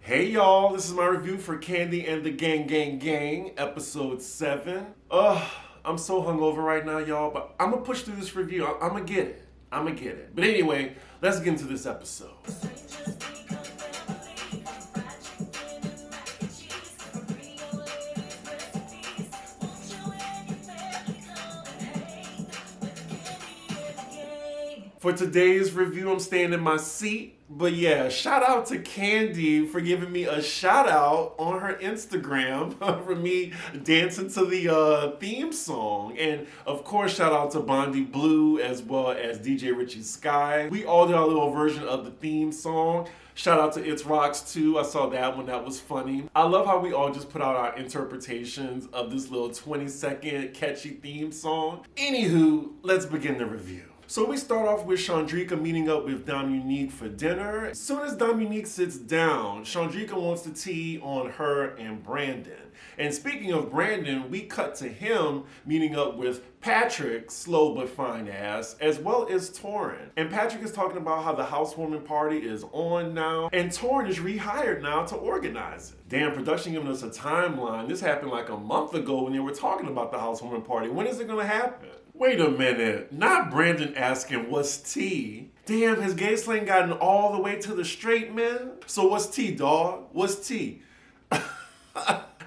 Hey y'all, this is my review for Kandi and the Gang, episode 7. I'm so hungover right now, y'all, but I'm gonna push through this review. I'm gonna get it. But anyway, let's get into this episode. For today's review, I'm staying in my seat. But yeah, shout out to Kandi for giving me a shout out on her Instagram for me dancing to the theme song. And of course, shout out to Bondi Blue as well as DJ Richie Sky. We all did our little version of the theme song. Shout out to It's Rocks too. I saw that one. That was funny. I love how we all just put out our interpretations of this little 20-second catchy theme song. Anywho, let's begin the review. So we start off with Chandrika meeting up with Dominique for dinner. As soon as Dominique sits down, Chandrika wants to tea on her and Brandon. And speaking of Brandon, we cut to him meeting up with Patrick, slow but fine ass, as well as Torin. And Patrick is talking about how the housewarming party is on now, and Torin is rehired now to organize it. Damn, production giving us a timeline. This happened like a month ago when they were talking about the housewarming party. When is it gonna happen? Wait a minute, not Brandon asking what's tea. Damn, has gay slang gotten all the way to the straight men? So what's tea, dog? What's tea? I'm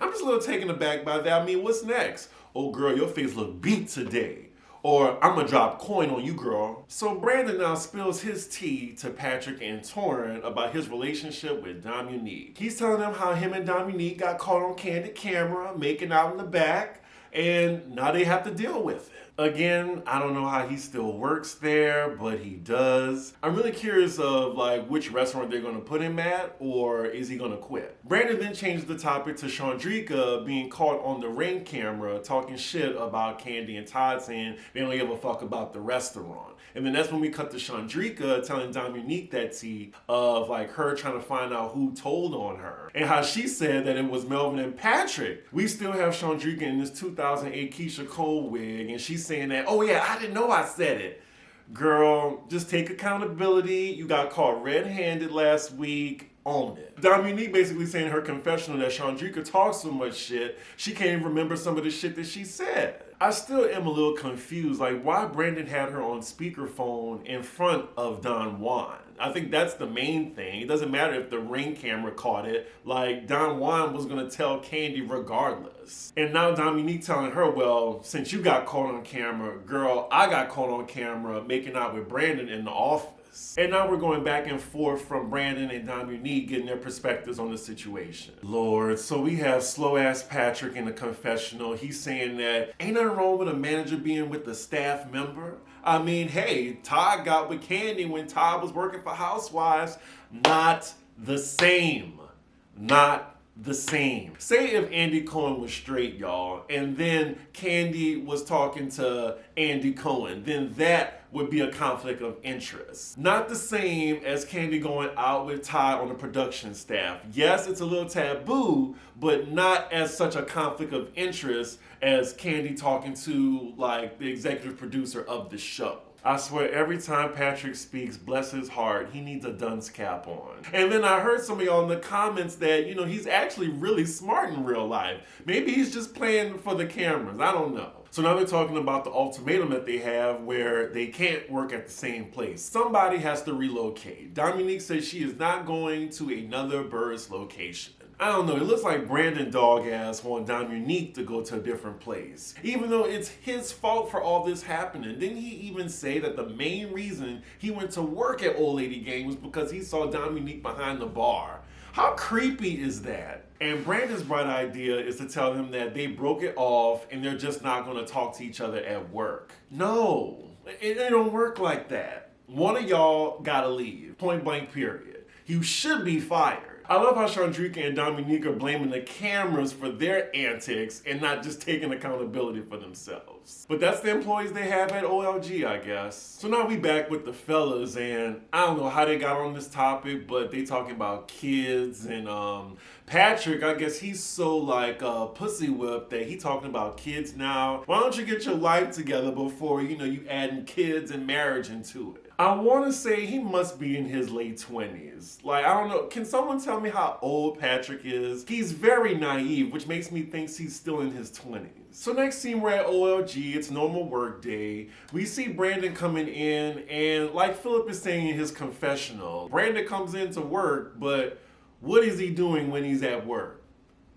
just a little taken aback by that. I mean, what's next? Oh girl, your face look beat today. Or I'm gonna drop coin on you, girl. So Brandon now spills his tea to Patrick and Torin about his relationship with Dominique. He's telling them how him and Dominique got caught on candid camera, making out in the back, and now they have to deal with it. Again, I don't know how he still works there, but he does. I'm really curious of which restaurant they're gonna put him at, or is he gonna quit? Brandon then changed the topic to Chandrika being caught on the Ring camera talking shit about Kandi and Todd, saying they don't give a fuck about the restaurant. And then that's when we cut to Chandrika telling Dominique that tea of her trying to find out who told on her. And how she said that it was Melvin and Patrick. We still have Chandrika in this 2008 Keisha Cole wig, and she's saying that, oh yeah, I didn't know I said it. Girl, just take accountability. You got caught red-handed last week. Own it. Dominique basically saying in her confessional that Chandrika talks so much shit, she can't even remember some of the shit that she said. I still am a little confused, why Brandon had her on speakerphone in front of Don Juan. I think that's the main thing. It doesn't matter if the Ring camera caught it. Don Juan was gonna tell Kandi regardless. And now Dominique telling her, well, since you got caught on camera, girl, I got caught on camera making out with Brandon in the office. And now we're going back and forth from Brandon and Dominique getting their perspectives on the situation. Lord, so we have slow-ass Patrick in the confessional. He's saying that ain't nothing wrong with a manager being with a staff member. I mean, hey, Todd got with Kandi when Todd was working for Housewives. Not the same. Not the same. Say if Andy Cohen was straight, y'all, and then Kandi was talking to Andy Cohen, then that would be a conflict of interest. Not the same as Kandi going out with Todd on the production staff. Yes, it's a little taboo, but not as such a conflict of interest as Kandi talking to the executive producer of the show. I swear, every time Patrick speaks, bless his heart, he needs a dunce cap on. And then I heard some of y'all in the comments that, he's actually really smart in real life. Maybe he's just playing for the cameras. I don't know. So now they're talking about the ultimatum that they have where they can't work at the same place. Somebody has to relocate. Dominique says she is not going to another Burris location. I don't know, it looks like Brandon dog ass want Dominique to go to a different place. Even though it's his fault for all this happening. Didn't he even say that the main reason he went to work at Old Lady Gang was because he saw Dominique behind the bar? How creepy is that? And Brandon's bright idea is to tell him that they broke it off and they're just not gonna talk to each other at work. No, it don't work like that. One of y'all gotta leave, point blank period. You should be fired. I love how Chandrika and Dominique are blaming the cameras for their antics and not just taking accountability for themselves. But that's the employees they have at OLG, I guess. So now we back with the fellas, and I don't know how they got on this topic, but they talking about kids, and Patrick, I guess he's so pussy whipped that he talking about kids now. Why don't you get your life together before, you adding kids and marriage into it? I want to say he must be in his late 20s. Like, I don't know. Can someone tell me how old Patrick is? He's very naive, which makes me think he's still in his 20s. So next scene, we're at OLG. It's normal work day. We see Brandon coming in, and like Philip is saying in his confessional, Brandon comes into work, but what is he doing when he's at work?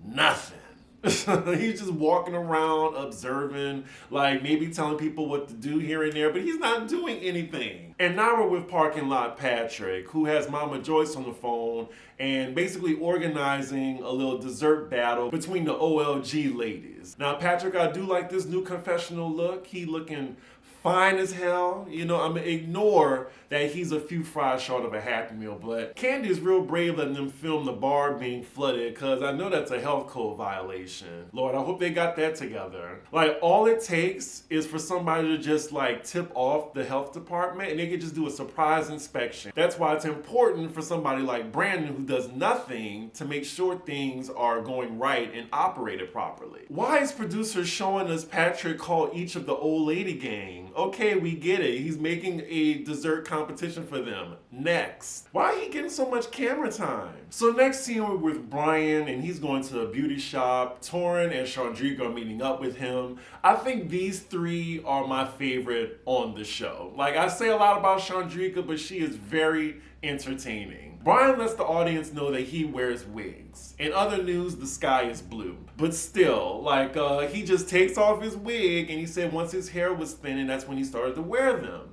Nothing. He's just walking around, observing, like maybe telling people what to do here and there, but he's not doing anything. And now we're with parking lot Patrick, who has Mama Joyce on the phone and basically organizing a little dessert battle between the OLG ladies. Now, Patrick, I do like this new confessional look. He looking fine as hell. You know, I'm gonna ignore that he's a few fries short of a Happy Meal, but Kandi is real brave letting them film the bar being flooded, because I know that's a health code violation. Lord, I hope they got that together. Like, all it takes is for somebody to just like tip off the health department and they could just do a surprise inspection. That's why it's important for somebody like Brandon, who does nothing to make sure things are going right and operated properly. Why is producer showing us Patrick call each of the old lady gang? Okay, we get it. He's making a dessert competition for them. Next. Why are he getting so much camera time? So next scene, we're with Brian, and he's going to a beauty shop. Torrin and Chandrika are meeting up with him. I think these three are my favorite on the show. Like, I say a lot about Chandrika, but she is very entertaining. Brian lets the audience know that he wears wigs. In other news, the sky is blue. But still, like, he just takes off his wig, and he said once his hair was thinning, that's when he started to wear them.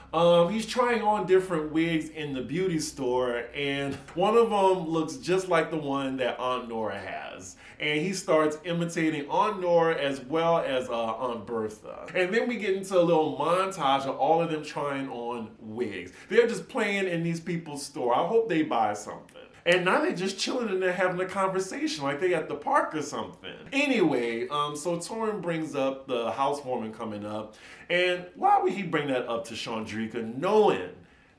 He's trying on different wigs in the beauty store, and one of them looks just like the one that Aunt Nora has. And he starts imitating Aunt Nora as well as Aunt Bertha. And then we get into a little montage of all of them trying on wigs. They're just playing in these people's store. I hope they buy something. And now they're just chilling and they're having a conversation like they at the park or something. Anyway, so Torrin brings up the housewarming coming up. And why would he bring that up to Chandrika knowing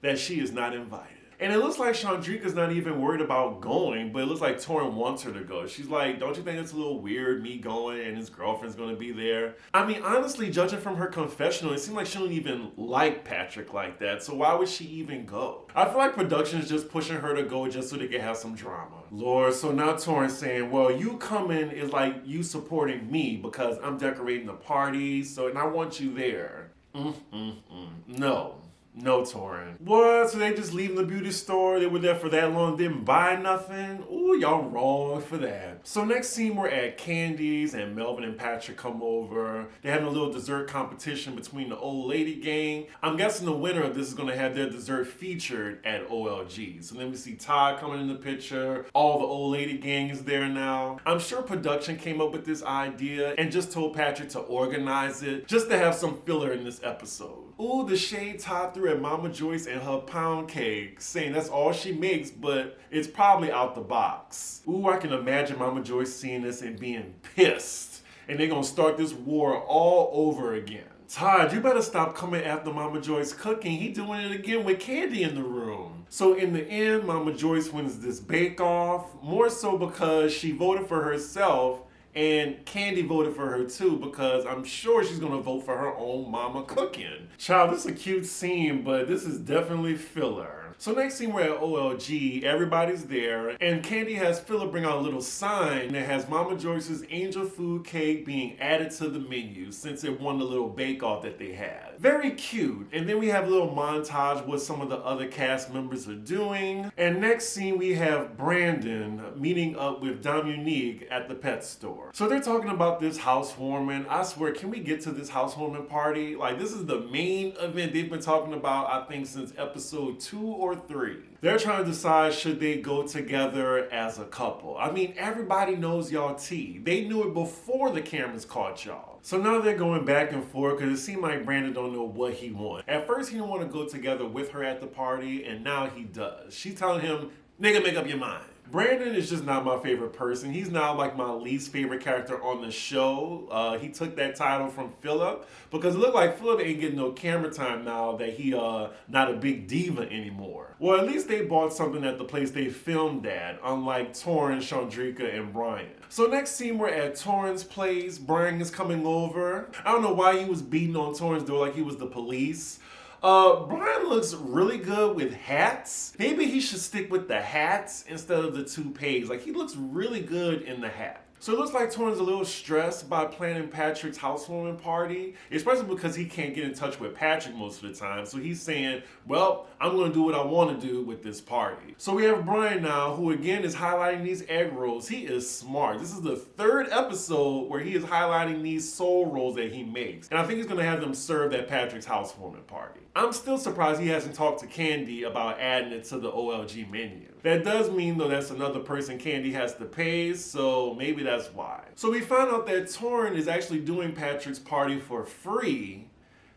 that she is not invited? And it looks like Chandrika's not even worried about going, but it looks like Torrin wants her to go. She's like, don't you think it's a little weird, me going and his girlfriend's gonna be there? I mean, honestly, judging from her confessional, it seemed like she don't even like Patrick like that, so why would she even go? I feel like production is just pushing her to go just so they can have some drama. Lord, so now Torrin's saying, well, you coming is like you supporting me because I'm decorating the party, and I want you there. No, Torrin. What? So they just leaving the beauty store? They were there for that long, didn't buy nothing? Ooh, y'all wrong for that. So next scene, we're at Kandi's, and Melvin and Patrick come over. They're having a little dessert competition between the old lady gang. I'm guessing the winner of this is gonna have their dessert featured at OLG. So then we see Todd coming in the picture. All the old lady gang is there now. I'm sure production came up with this idea and just told Patrick to organize it just to have some filler in this episode. Ooh, the shade Todd threw at Mama Joyce and her pound cake, saying that's all she makes, but it's probably out the box. Ooh, I can imagine Mama Joyce seeing this and being pissed. And they're gonna start this war all over again. Todd, you better stop coming after Mama Joyce cooking. He doing it again with Kandi in the room. So in the end, Mama Joyce wins this bake-off, more so because she voted for herself, and Kandi voted for her too, because I'm sure she's gonna vote for her own mama cooking. Child, this is a cute scene, but this is definitely filler. So next scene, we're at OLG, everybody's there, and Kandi has Philip bring out a little sign that has Mama Joyce's angel food cake being added to the menu since it won the little bake-off that they had. Very cute. And then we have a little montage what some of the other cast members are doing. And next scene, we have Brandon meeting up with Dominique at the pet store. So they're talking about this housewarming. I swear, can we get to this housewarming party? Like, this is the main event they've been talking about, I think, since episode 2 or 3. They're trying to decide should they go together as a couple. I mean, everybody knows y'all tea. They knew it before the cameras caught y'all. So now they're going back and forth because it seemed like Brandon don't know what he wants. At first, he didn't want to go together with her at the party, and now he does. She's telling him, nigga, make up your mind. Brandon is just not my favorite person. He's now like my least favorite character on the show. He took that title from Philip because it looked like Philip ain't getting no camera time now that he not a big diva anymore. Well, at least they bought something at the place they filmed at, unlike Torrin, Chandrika, and Brian. So next scene, we're at Torrin's place. Brian is coming over. I don't know why he was beating on Torrin's door like he was the police. Brian looks really good with hats. Maybe he should stick with the hats instead of the toupees. Like, he looks really good in the hat. So it looks like Torrin's a little stressed by planning Patrick's housewarming party, especially because he can't get in touch with Patrick most of the time. So he's saying, well, I'm going to do what I want to do with this party. So we have Brian now, who again is highlighting these egg rolls. He is smart. This is the third episode where he is highlighting these soul rolls that he makes. And I think he's going to have them served at Patrick's housewarming party. I'm still surprised he hasn't talked to Kandi about adding it to the OLG menu. That does mean, though, that's another person Kandi has to pay, so maybe that's why. So we found out that Torrin is actually doing Patrick's party for free.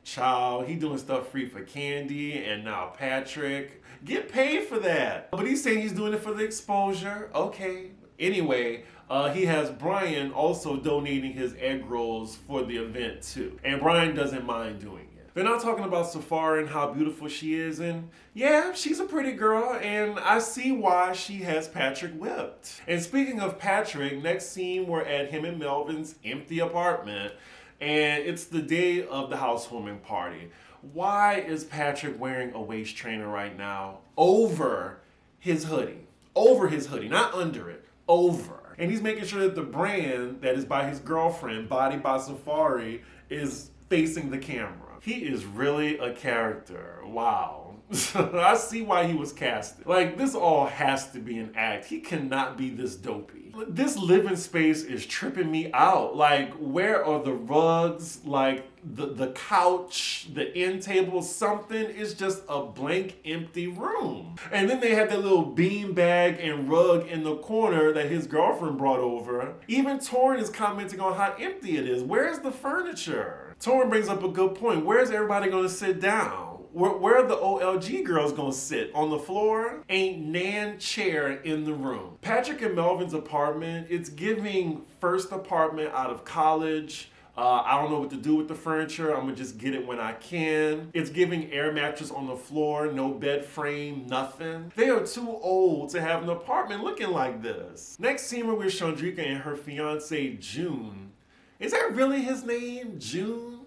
Child, he doing stuff free for Kandi and now Patrick. Get paid for that. But he's saying he's doing it for the exposure. Okay. Anyway, he has Brian also donating his egg rolls for the event too. And Brian doesn't mind doing it. They're not talking about Safari and how beautiful she is, and yeah, she's a pretty girl, and I see why she has Patrick whipped. And speaking of Patrick, next scene we're at him and Melvin's empty apartment, and it's the day of the housewarming party. Why is Patrick wearing a waist trainer right now over his hoodie? Over his hoodie, not under it, over. And he's making sure that the brand that is by his girlfriend, Body by Safari, is facing the camera. He is really a character. Wow. I see why he was casted. Like, this all has to be an act. He cannot be this dopey. This living space is tripping me out. Like, where are the rugs? Like, the couch, the end table, something is just a blank, empty room. And then they had that little bean bag and rug in the corner that his girlfriend brought over. Even Torrin is commenting on how empty it is. Where's the furniture? Torrin brings up a good point. Where's everybody gonna sit down? Where are the OLG girls gonna sit? On the floor? Ain't nan chair in the room. Patrick and Melvin's apartment, it's giving first apartment out of college. I don't know what to do with the furniture. I'm gonna just get it when I can. It's giving air mattress on the floor, no bed frame, nothing. They are too old to have an apartment looking like this. Next scene we're with Chandrika and her fiance, June. Is that really his name, June?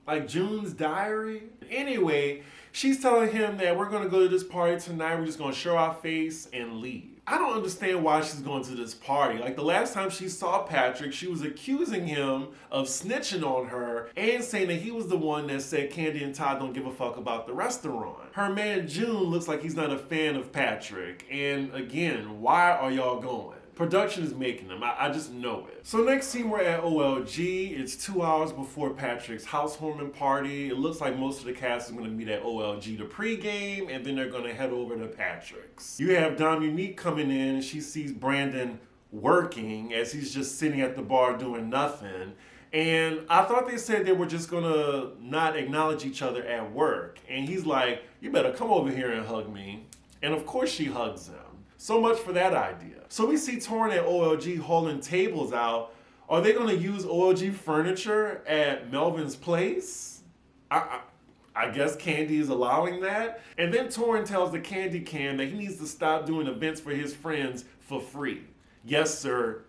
Like June's Diary? Anyway, she's telling him that we're gonna go to this party tonight. We're just gonna show our face and leave. I don't understand why she's going to this party. Like, the last time she saw Patrick, she was accusing him of snitching on her and saying that he was the one that said Kandi and Todd don't give a fuck about the restaurant. Her man June looks like he's not a fan of Patrick. And again, why are y'all going? Production is making them. I just know it. So next scene we're at OLG. It's 2 hours before Patrick's housewarming party. It looks like most of the cast is going to meet at OLG to pregame, and then they're going to head over to Patrick's. You have Dominique coming in. She sees Brandon working as he's just sitting at the bar doing nothing. And I thought they said they were just going to not acknowledge each other at work. And he's like, you better come over here and hug me. And of course she hugs him. So much for that idea. So we see Torrin at OLG hauling tables out. Are they going to use OLG furniture at Melvin's place? I guess Kandi is allowing that. And then Torrin tells the Kandi Can that he needs to stop doing events for his friends for free. Yes, sir.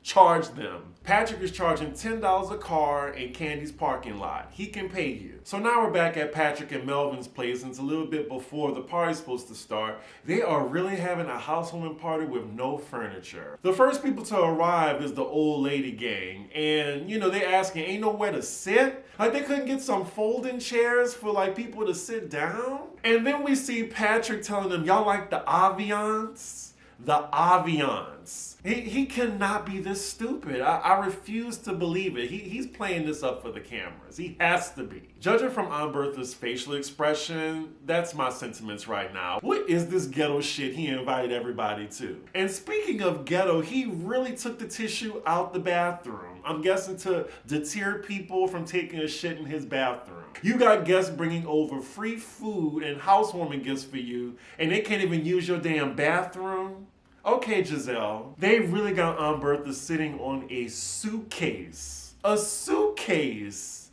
Charge them. Patrick is charging $10 a car in Kandi's parking lot. He can pay you. So now we're back at Patrick and Melvin's place, and it's a little bit before the party's supposed to start. They are really having a housewarming party with no furniture. The first people to arrive is the old lady gang, and you know, they asking, ain't nowhere to sit? Like, they couldn't get some folding chairs for like people to sit down? And then we see Patrick telling them, y'all like the ambiance? The ambiance. He cannot be this stupid. I refuse to believe it. He's playing this up for the cameras. He has to be. Judging from Aunt Bertha's facial expression, that's my sentiments right now. What is this ghetto shit he invited everybody to? And speaking of ghetto, he really took the tissue out the bathroom. I'm guessing to deter people from taking a shit in his bathroom. You got guests bringing over free food and housewarming gifts for you, and they can't even use your damn bathroom? Okay, Giselle. They really got Aunt Bertha sitting on a suitcase. A suitcase!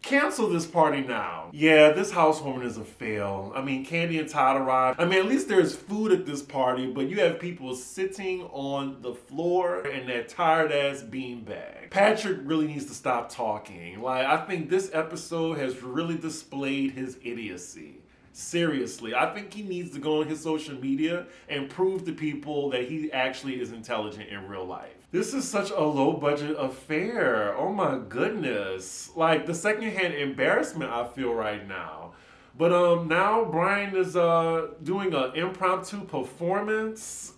Cancel this party now. Yeah, this housewarming is a fail. I mean, Kandi and Todd arrived. I mean, at least there's food at this party, but you have people sitting on the floor in that tired-ass beanbag. Patrick really needs to stop talking. Like, I think this episode has really displayed his idiocy. Seriously, I think he needs to go on his social media and prove to people that he actually is intelligent in real life. This is such a low budget affair. Oh my goodness. Like the secondhand embarrassment I feel right now. But now Brian is doing an impromptu performance.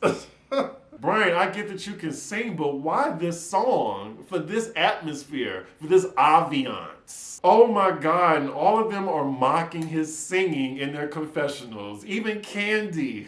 Brian, I get that you can sing, but why this song? For this atmosphere, for this ambiance. Oh my God, and all of them are mocking his singing in their confessionals. Even Kandi.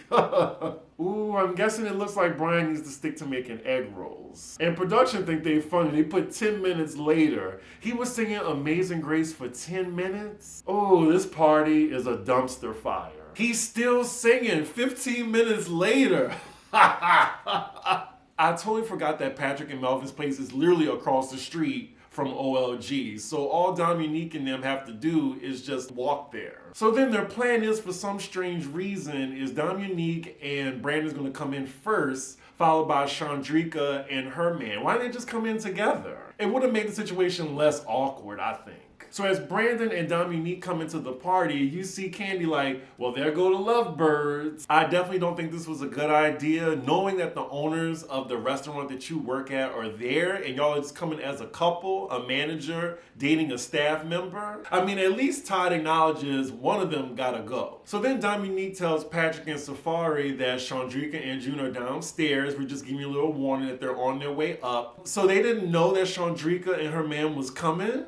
Ooh, I'm guessing it looks like Brian needs to stick to making egg rolls. And production think they funny. They put 10 minutes later. He was singing Amazing Grace for 10 minutes. Oh, this party is a dumpster fire. He's still singing 15 minutes later. I totally forgot that Patrick and Melvin's place is literally across the street from OLG. So all Dominique and them have to do is just walk there. So then their plan is, for some strange reason, is Dominique and Brandon's gonna come in first, followed by Chandrika and her man. Why didn't they just come in together? It would have made the situation less awkward, I think. So as Brandon and Dominique come into the party, you see Kandi like, well, there go the lovebirds. I definitely don't think this was a good idea, knowing that the owners of the restaurant that you work at are there and y'all are just coming as a couple, a manager dating a staff member. I mean, at least Todd acknowledges one of them gotta go. So then Dominique tells Patrick and Safari that Chandrika and June are downstairs. We're just giving you a little warning that they're on their way up. So they didn't know that Chandrika and her man was coming?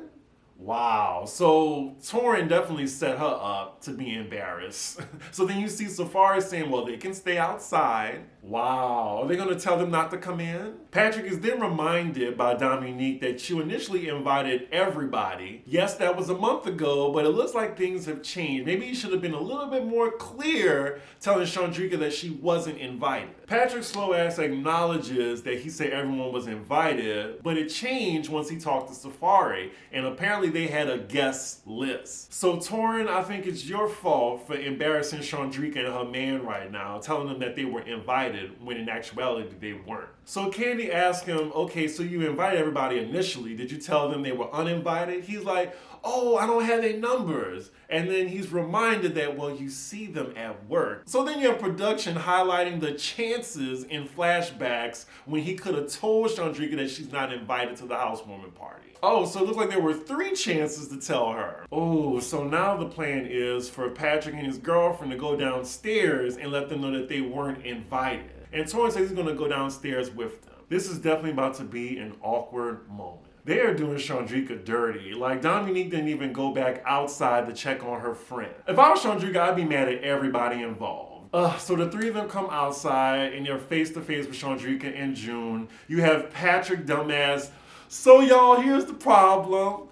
Wow, so Torin definitely set her up to be embarrassed. So then you see Safari saying, well, they can stay outside. Wow, are they gonna tell them not to come in? Patrick is then reminded by Dominique that you initially invited everybody. Yes, that was a month ago, but it looks like things have changed. Maybe you should have been a little bit more clear telling Chandrika that she wasn't invited. Patrick slow ass acknowledges that he said everyone was invited, but it changed once he talked to Safari, and apparently they had a guest list. So Torin, I think it's your fault for embarrassing Chandrika and her man right now, telling them that they were invited when in actuality they weren't. So Kandi asked him, okay, so you invited everybody initially. Did you tell them they were uninvited? He's like, oh, I don't have their numbers. And then he's reminded that, well, you see them at work. So then you have production highlighting the chances in flashbacks when he could have told Chandrika that she's not invited to the housewarming party. Oh, so it looks like there were 3 chances to tell her. Oh, so now the plan is for Patrick and his girlfriend to go downstairs and let them know that they weren't invited. And Torin says he's gonna go downstairs with them. This is definitely about to be an awkward moment. They are doing Chandrika dirty. Like, Dominique didn't even go back outside to check on her friend. If I was Chandrika, I'd be mad at everybody involved. So the 3 of them come outside and they're face to face with Chandrika and June. You have Patrick, dumbass. So y'all, here's the problem.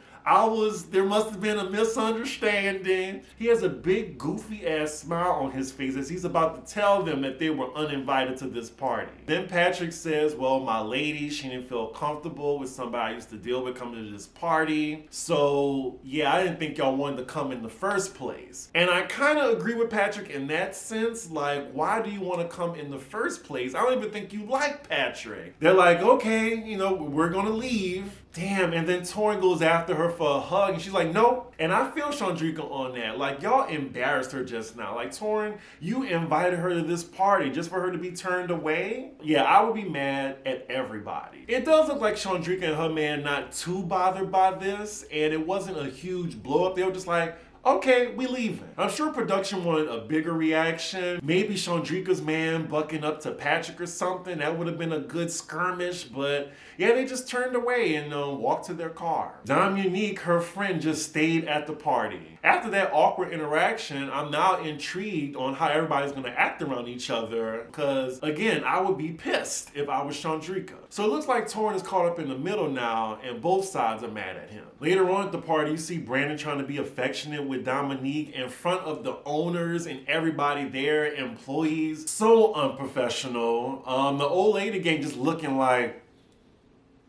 There must have been a misunderstanding. He has a big goofy ass smile on his face as he's about to tell them that they were uninvited to this party. Then Patrick says, well, my lady, she didn't feel comfortable with somebody I used to deal with coming to this party. So yeah, I didn't think y'all wanted to come in the first place. And I kind of agree with Patrick in that sense. Like, why do you want to come in the first place? I don't even think you like Patrick. They're like, okay, we're gonna leave. Damn, and then Torin goes after her for a hug, and she's like, nope. And I feel Chandrika on that. Like, y'all embarrassed her just now. Like, Torin, you invited her to this party just for her to be turned away? Yeah, I would be mad at everybody. It does look like Chandrika and her man not too bothered by this, and it wasn't a huge blow up. They were just like, okay, we leaving. I'm sure production wanted a bigger reaction. Maybe Chandrika's man bucking up to Patrick or something. That would have been a good skirmish, but yeah, they just turned away and walked to their car. Dominique, her friend, just stayed at the party. After that awkward interaction, I'm now intrigued on how everybody's gonna act around each other, because again, I would be pissed if I was Chandrika. So it looks like Torin is caught up in the middle now, and both sides are mad at him. Later on at the party, you see Brandon trying to be affectionate with Dominique in front of the owners and everybody there, employees. So unprofessional. The old lady gang just looking like,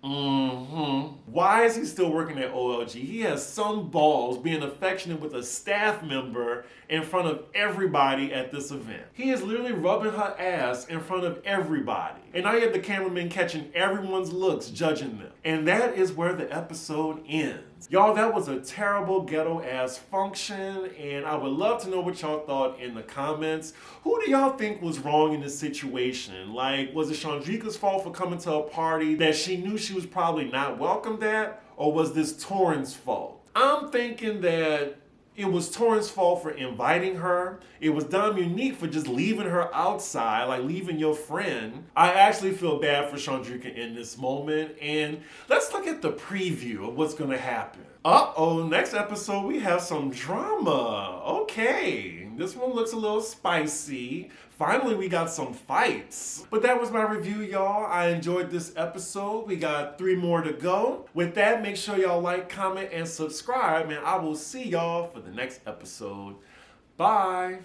Why is he still working at OLG? He has some balls being affectionate with a staff member in front of everybody at this event. He is literally rubbing her ass in front of everybody. And now you have the cameraman catching everyone's looks, judging them. And that is where the episode ends. Y'all, that was a terrible ghetto-ass function, and I would love to know what y'all thought in the comments. Who do y'all think was wrong in this situation? Like, was it Chandrika's fault for coming to a party that she knew she was probably not welcomed at? Or was this Torrance' fault? I'm thinking that it was Torrance' fault for inviting her. It was Dominique for just leaving her outside, like leaving your friend. I actually feel bad for Chandrika in this moment. And let's look at the preview of what's gonna happen. Uh-oh, next episode we have some drama. Okay, this one looks a little spicy. Finally, we got some fights. But that was my review, y'all. I enjoyed this episode. We got 3 more to go. With that, make sure y'all like, comment, and subscribe. And I will see y'all for the next episode. Bye.